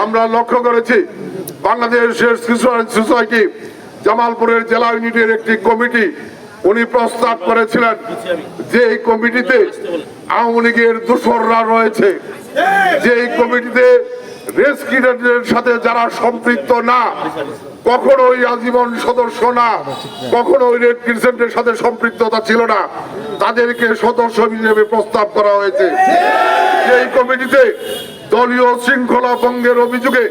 আমরা লক্ষ্য করেছি বাংলাদেশের সোসাইটি জামালপুরের জেলা ইউনিটের একটি কমিটি উনি প্রস্তাব করেছিলেন যে এই কমিটিতে আওয়ামী লীগের দোসররা রয়েছে, যে এই কমিটিতে রেস্কিউদের সাথে যারা সম্পৃক্ত না, কখনোই আজীবন সদস্য না, কখনোই রেড ক্রিসেন্টের সাথে সম্পৃক্ততা ছিল না, তাদেরকে সদস্য হিসেবে প্রস্তাব করা হয়েছে। এই কমিটিতে দলীয় শৃঙ্খলা ভঙ্গের অভিযোগে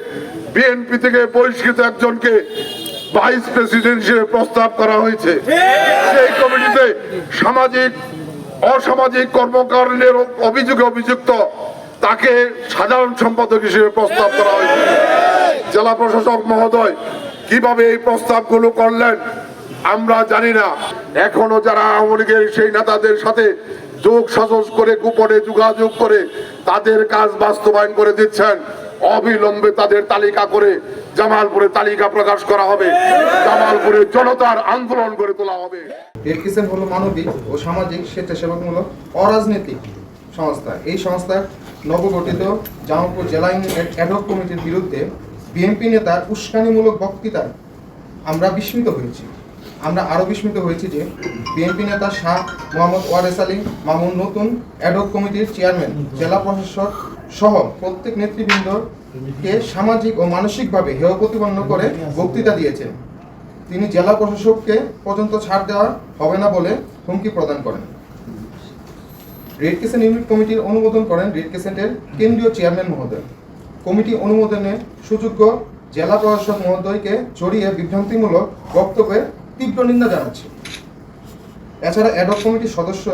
বিএনপি থেকে বহিষ্কৃত একজনকে ভাইস প্রেসিডেন্ট হিসেবে প্রস্তাব করা হয়েছে। সেই কমিটিতে অসামাজিক কর্মকাণ্ডের অভিযোগে অভিযুক্ত তাকে সাধারণ সম্পাদক হিসেবে প্রস্তাব করা হয়েছে। জেলা প্রশাসক মহোদয় কিভাবে এই প্রস্তাবগুলো করলেন আমরা জানি না। এখনো যারা আওয়ামী লীগের সেই নেতাদের সাথে যোগ সাজস করে গোপনে যোগাযোগ করে তাদের কাজ বাস্তবায়ন করে দিচ্ছেন, অবিলম্বে তাদের তালিকা করে জামালপুরে তালিকা প্রকাশ করা হবে, জামালপুরে জনতার আন্দোলন করে তোলা হবে। রেড ক্রিসেন্ট হলো মানবিক ও সামাজিক স্বেচ্ছাসেবকমূলক অরাজনৈতিক সংস্থা। এই সংস্থার নবগঠিত জামালপুর জেলা ইউনিটের অ্যাডহক কমিটির বিরুদ্ধে বিএনপি নেতার উস্কানিমূলক বক্তৃতায় আমরা বিস্মিত হয়েছি। আমরা আরও বিস্মিত হয়েছি যে বিএনপি নেতা শাহ মোহাম্মদ ওয়ারেস আলী মামুন নতুন অ্যাডহক কমিটির চেয়ারম্যান, জেলা প্রশাসক সহ প্রত্যেক নেতৃবৃন্দকে সামাজিক ও মানসিকভাবে হেয় প্রতিপন্ন করে বক্তৃতা দিয়েছেন। তিনি জেলা প্রশাসককে পর্যন্ত ছাড় দেওয়া হবে না বলে হুমকি প্রদান করেন। রেড ক্রিসেন্ট ইউনিট কমিটির অনুমোদন করেন রেড ক্রিসেন্টের কেন্দ্রীয় চেয়ারম্যান মহোদয়। কমিটি অনুমোদনে সুযোগ্য জেলা প্রশাসক মহোদয়কে জড়িয়ে বিভ্রান্তিমূলক বক্তব্যের তীব্র নিন্দা জানাচ্ছে। এছাড়া অ্যাডহক কমিটির সদস্য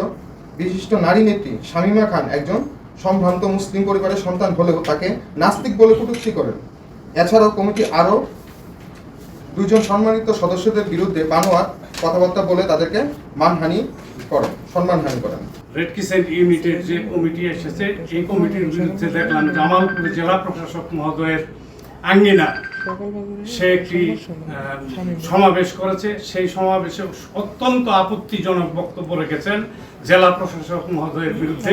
বিশিষ্ট নারী নেত্রী শামীমা খান একজন সম্ভ্রান্ত মুসলিম পরিবারের সন্তান হলেও তাকে নাস্তিক বলে কটূক্তি করেন। এছাড়াও কমিটি আরও দুজন সম্মানিত সদস্যদের বিরুদ্ধে বানোয়াট কথাবার্তা বলে তাদেরকে সম্মানহানি করেন। রেড ক্রিসেন্ট ইউনিটের যে কমিটি এসেছে এই কমিটির বিরুদ্ধে দেখলাম জামালপুর জেলা প্রশাসক মহোদয়ের আঙ্গিনা সে একটি সমাবেশ করেছে। সেই সমাবেশে অত্যন্ত আপত্তিজনক বক্তব্য রেখেছেন জেলা প্রশাসক মহোদয়ের বিরুদ্ধে,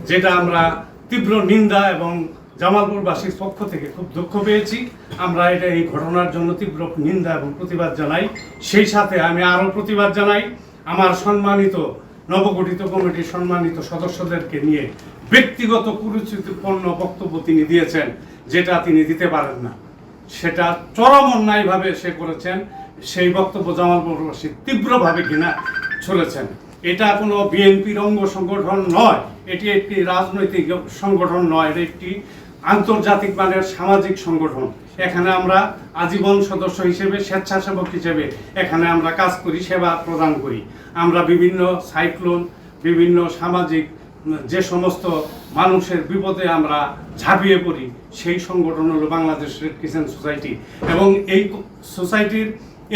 যেটা আমরা তীব্র নিন্দা এবং জামালপুরবাসীর পক্ষ থেকে খুব দুঃখ পেয়েছি। আমরা এই ঘটনার জন্য তীব্র নিন্দা এবং প্রতিবাদ জানাই। সেই সাথে আমি আরও প্রতিবাদ জানাই আমার সম্মানিত নবগঠিত কমিটির সম্মানিত সদস্যদেরকে নিয়ে ব্যক্তিগত কুরুচিপূর্ণ বক্তব্য তিনি দিয়েছেন, যেটা তিনি দিতে পারেন না, সেটা চরম অন্যায়ভাবে সে করেছেন। সেই বক্তব্য জামালপুরবাসী তীব্রভাবে ঘৃণা ছড়েছেন। এটা কোনো বিএনপির অঙ্গ সংগঠন নয়, এটি একটি রাজনৈতিক সংগঠন নয়, এটি একটি আন্তর্জাতিক মানের সামাজিক সংগঠন। এখানে আমরা আজীবন সদস্য হিসেবে, স্বেচ্ছাসেবক হিসেবে এখানে আমরা কাজ করি, সেবা প্রদান করি। আমরা বিভিন্ন সাইক্লোন, বিভিন্ন সামাজিক যে সমস্ত মানুষের বিপদে আমরা ঝাঁপিয়ে পড়ি, সেই সংগঠন হলো বাংলাদেশ রেড ক্রিসেন্ট সোসাইটি। এবং এই সোসাইটির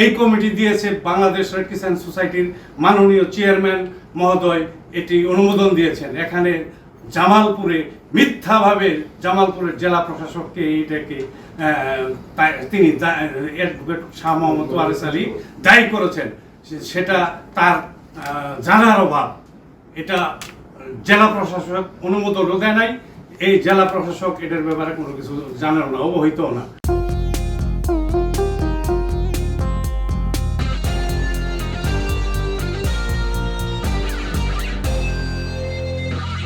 এই কমিটি দিয়েছে বাংলাদেশ রেড ক্রিসেন্ট সোসাইটির মাননীয় চেয়ারম্যান মহোদয় এটি অনুমোদন দিয়েছেন। এখানে জামালপুরে মিথ্যাভাবে জামালপুরের জেলা প্রশাসককে এইটাকে তিনি অ্যাডভোকেট শাহ মোহাম্মদ ওয়ারেস আলী দায়ী করেছেন, সেটা তার জানার অভাব। এটা জেলা প্রশাসক অনুমোদনও দেয় নাই, এই জেলা প্রশাসক এটার ব্যাপারে কোনো কিছু জানেও না, অবহিতও না।